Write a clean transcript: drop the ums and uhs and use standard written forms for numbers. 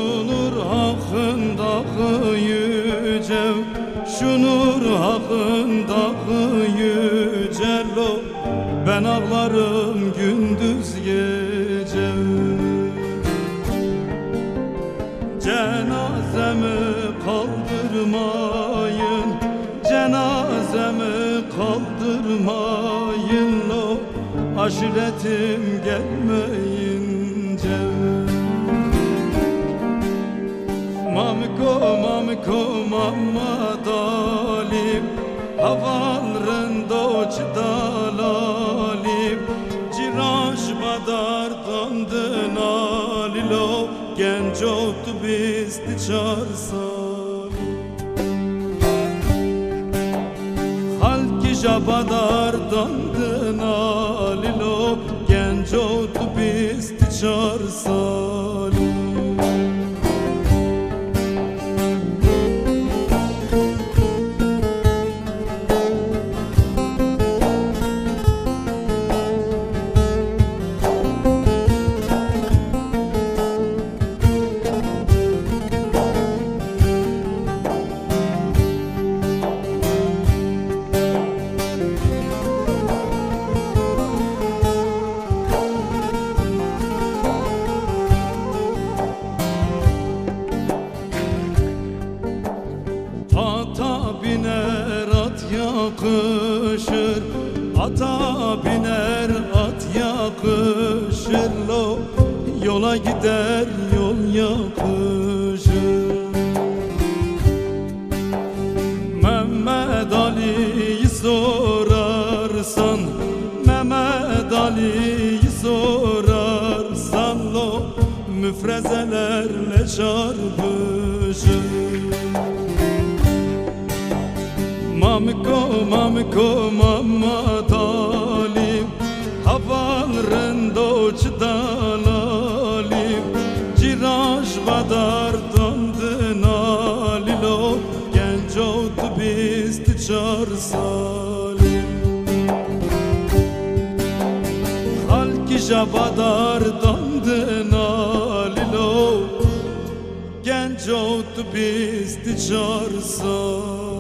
Şunur hakkındağı yüce, şunur hakkındağı yüce lo. Ben ağlarım gündüz gece. Cenazemi kaldırmayın, cenazemi kaldırmayın lo. Aşiretim gelmeyince. Mamiko, mamiko, mamma dalim, havalrın doç dalalim. Ciraş badar dandın alilo, genç oldu bizdi çarsan. Halki jabadar dandın alilo, genç oldu bizdi çarsan. Ata biner at yakışır, ata biner at yakışır lo. Yola gider yol yakışır. Mehmet Ali'yi sorarsan, Mehmet Ali'yi sorarsan lo. Müfrezelerle çarpışır. Mamiko, mamiko, mamma dalim, havalrın doç dalalim. Ciraş vadar dandın alilo, genç oldu bizdi çarsalim. Halki jabadar dandın alilo, genç oldu bizdi çarsalim.